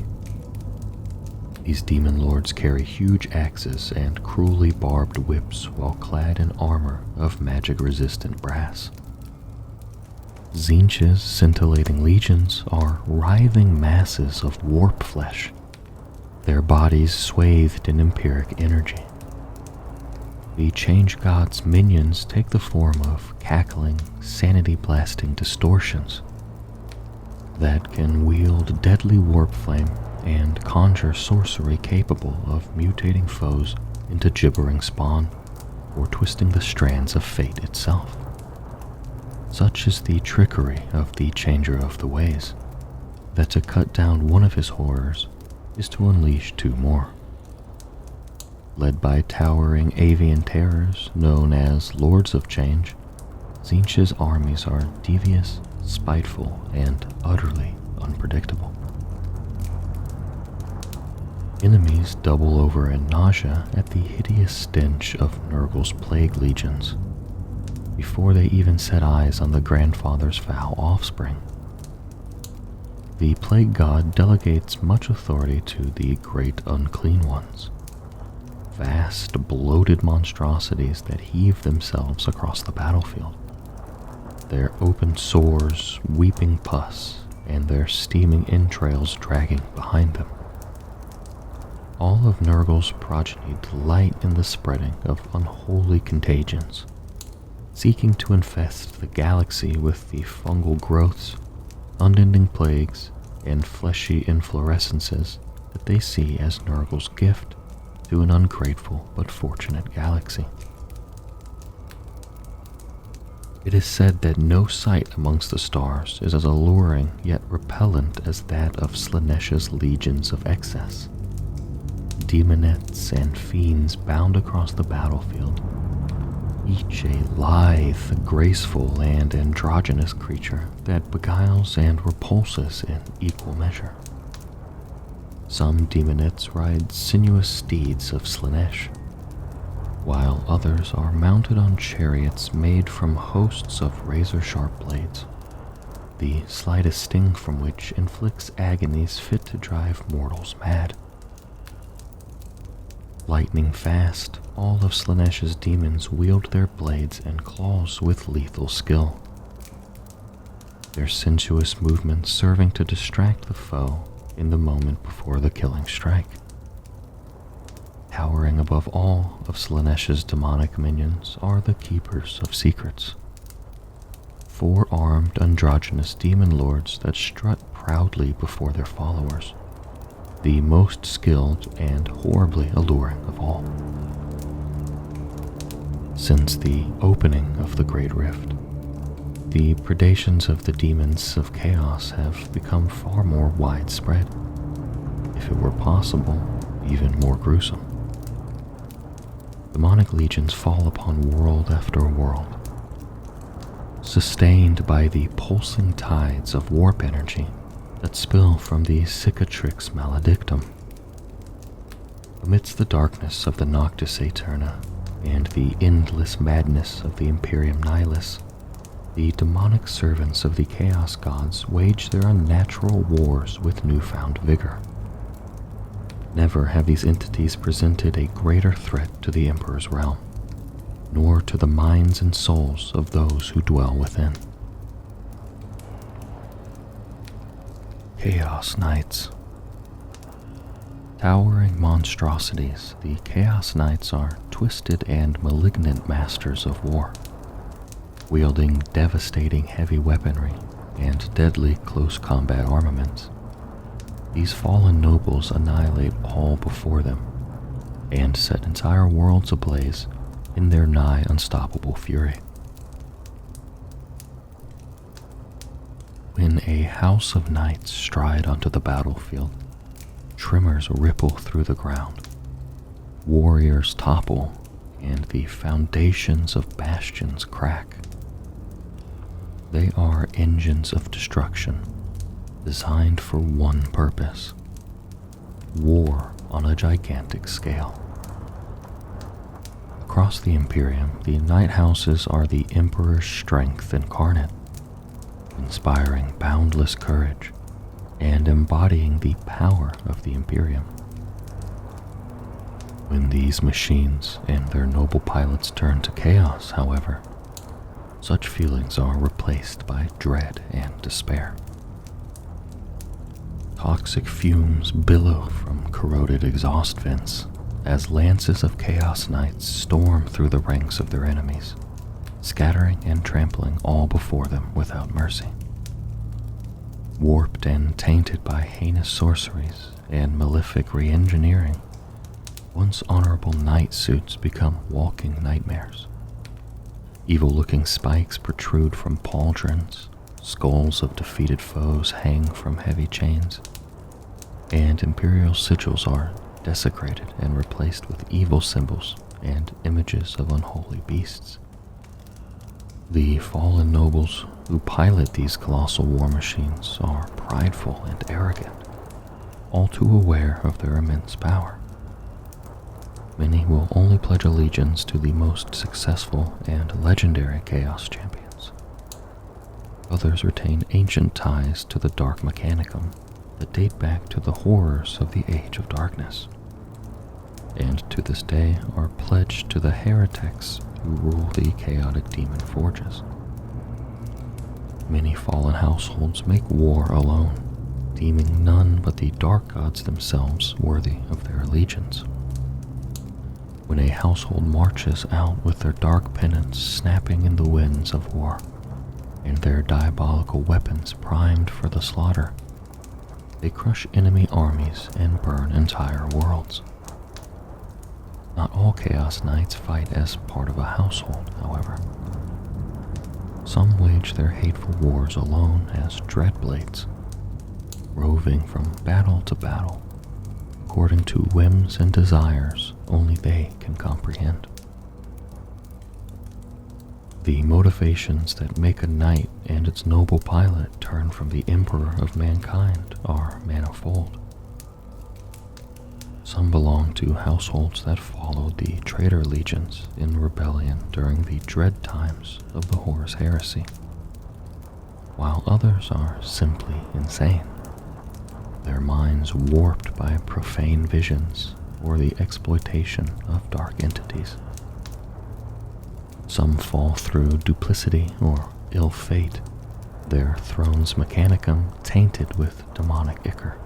These demon lords carry huge axes and cruelly barbed whips while clad in armor of magic-resistant brass. Tzeentch's scintillating legions are writhing masses of warp flesh, their bodies swathed in empiric energy. The Change God's minions take the form of cackling, sanity-blasting distortions that can wield deadly warp flame and conjure sorcery capable of mutating foes into gibbering spawn or twisting the strands of fate itself. Such is the trickery of the Changer of the Ways, that to cut down one of his horrors is to unleash two more. Led by towering avian terrors known as Lords of Change, Tzeentch's armies are devious, spiteful, and utterly unpredictable. Enemies double over in nausea at the hideous stench of Nurgle's plague legions, before they even set eyes on the grandfather's foul offspring. The plague god delegates much authority to the great unclean ones, vast, bloated monstrosities that heave themselves across the battlefield, their open sores weeping pus and their steaming entrails dragging behind them. All of Nurgle's progeny delight in the spreading of unholy contagions, seeking to infest the galaxy with the fungal growths, unending plagues, and fleshy inflorescences that they see as Nurgle's gift to an ungrateful but fortunate galaxy. It is said that no sight amongst the stars is as alluring yet repellent as that of Slaanesh's legions of excess. Demonettes and fiends bound across the battlefield, each a lithe, graceful, and androgynous creature that beguiles and repulses in equal measure. Some demonettes ride sinuous steeds of Slaanesh, while others are mounted on chariots made from hosts of razor-sharp blades, the slightest sting from which inflicts agonies fit to drive mortals mad. Lightning fast, all of Slaanesh's demons wield their blades and claws with lethal skill, their sensuous movements serving to distract the foe in the moment before the killing strike. Towering above all of Slaanesh's demonic minions are the Keepers of Secrets, four-armed androgynous demon lords that strut proudly before their followers, the most skilled and horribly alluring of all. Since the opening of the Great Rift, the predations of the demons of chaos have become far more widespread, if it were possible, even more gruesome. Demonic legions fall upon world after world, sustained by the pulsing tides of warp energy that spill from the cicatrix maledictum. Amidst the darkness of the Noctis Aeterna and the endless madness of the Imperium Nihilus, the demonic servants of the Chaos Gods wage their unnatural wars with newfound vigor. Never have these entities presented a greater threat to the Emperor's realm, nor to the minds and souls of those who dwell within. Chaos Knights. Towering monstrosities, the Chaos Knights are twisted and malignant masters of war, wielding devastating heavy weaponry and deadly close combat armaments. These fallen nobles annihilate all before them and set entire worlds ablaze in their nigh unstoppable fury. When a house of knights stride onto the battlefield, tremors ripple through the ground, warriors topple, and the foundations of bastions crack. They are engines of destruction, designed for one purpose: war on a gigantic scale. Across the Imperium, the Night Houses are the Emperor's strength incarnate, inspiring boundless courage and embodying the power of the Imperium. When these machines and their noble pilots turn to chaos, however, such feelings are replaced by dread and despair. Toxic fumes billow from corroded exhaust vents as lances of Chaos Knights storm through the ranks of their enemies, scattering and trampling all before them without mercy. Warped and tainted by heinous sorceries and malefic re-engineering, once honorable knight suits become walking nightmares. Evil-looking spikes protrude from pauldrons, skulls of defeated foes hang from heavy chains, and imperial sigils are desecrated and replaced with evil symbols and images of unholy beasts. The fallen nobles who pilot these colossal war machines are prideful and arrogant, all too aware of their immense power. Many will only pledge allegiance to the most successful and legendary Chaos champions. Others retain ancient ties to the Dark Mechanicum that date back to the horrors of the Age of Darkness, and to this day are pledged to the heretics who rule the chaotic demon forges. Many fallen households make war alone, deeming none but the dark gods themselves worthy of their allegiance. When a household marches out with their dark pennants snapping in the winds of war, and their diabolical weapons primed for the slaughter, they crush enemy armies and burn entire worlds. Not all Chaos Knights fight as part of a household, however. Some wage their hateful wars alone as Dreadblades, roving from battle to battle, according to whims and desires only they can comprehend. The motivations that make a knight and its noble pilot turn from the Emperor of mankind are manifold. Some belong to households that followed the Traitor Legions in rebellion during the dread times of the Horus Heresy, while others are simply insane, their minds warped by profane visions or the exploitation of dark entities. Some fall through duplicity or ill fate, their thrones mechanicum tainted with demonic ichor,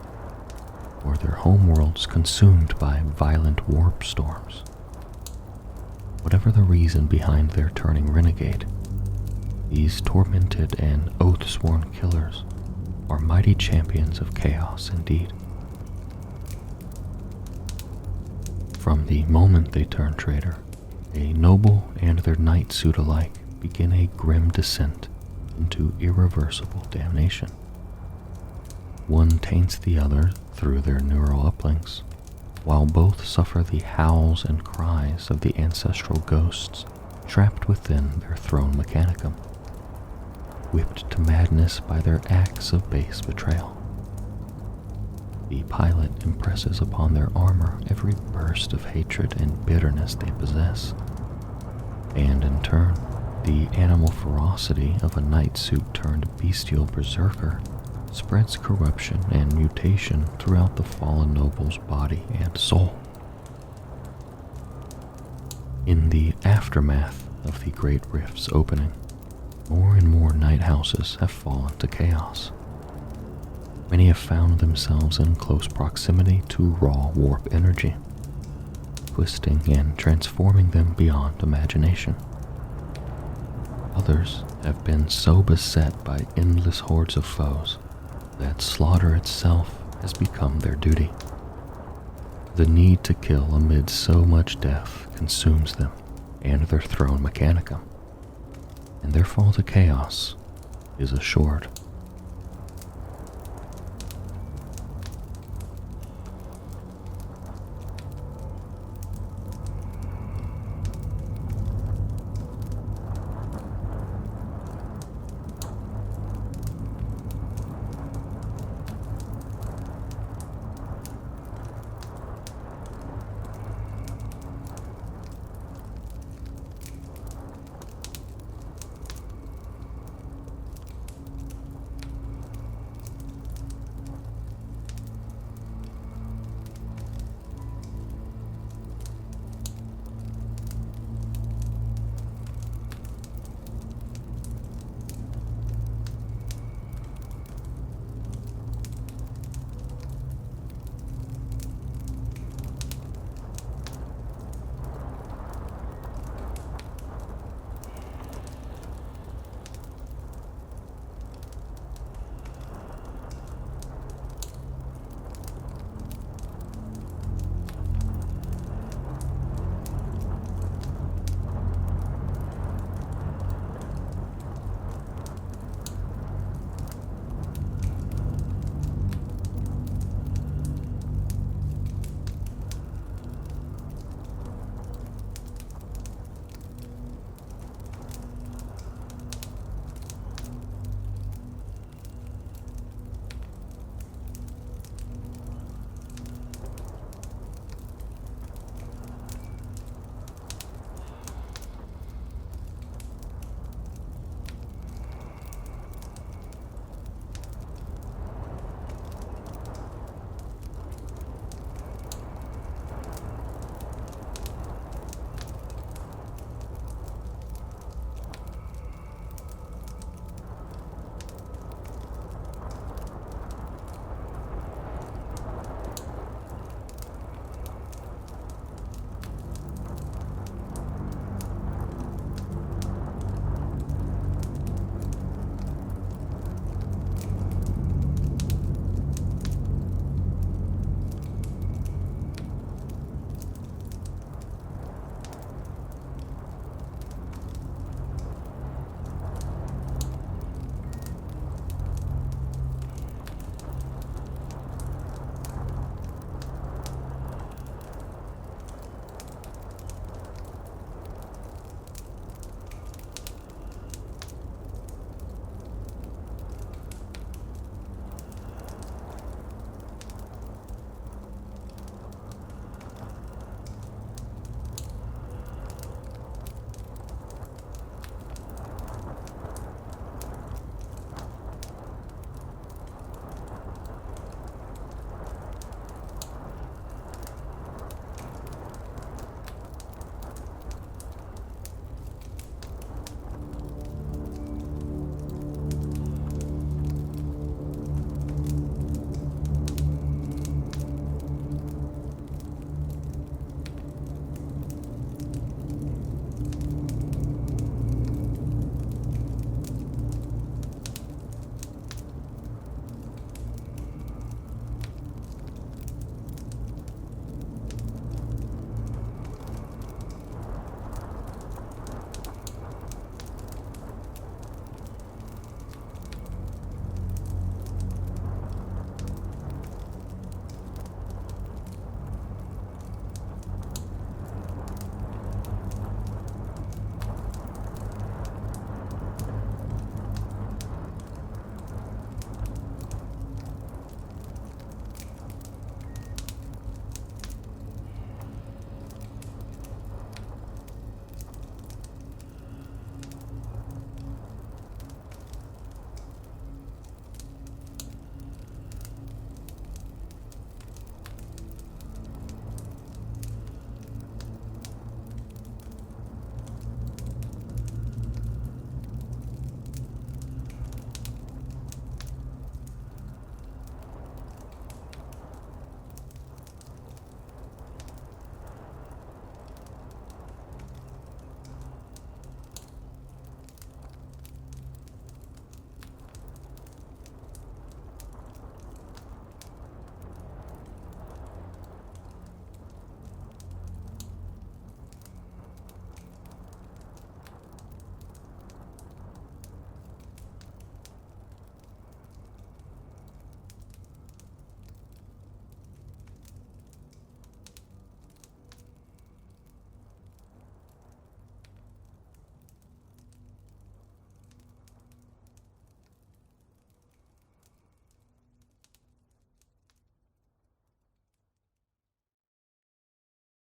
or their homeworlds consumed by violent warp storms. Whatever the reason behind their turning renegade, these tormented and oath-sworn killers are mighty champions of chaos indeed. From the moment they turn traitor, a noble and their knight suit alike begin a grim descent into irreversible damnation. One taints the other through their neural uplinks, while both suffer the howls and cries of the ancestral ghosts trapped within their throne mechanicum, whipped to madness by their acts of base betrayal. The pilot impresses upon their armor every burst of hatred and bitterness they possess, and in turn, the animal ferocity of a night suit turned bestial berserker spreads corruption and mutation throughout the fallen noble's body and soul. In the aftermath of the Great Rift's opening, more and more night houses have fallen to chaos. Many have found themselves in close proximity to raw warp energy, twisting and transforming them beyond imagination. Others have been so beset by endless hordes of foes that slaughter itself has become their duty. The need to kill amid so much death consumes them and their throne mechanicum, and their fall to chaos is assured.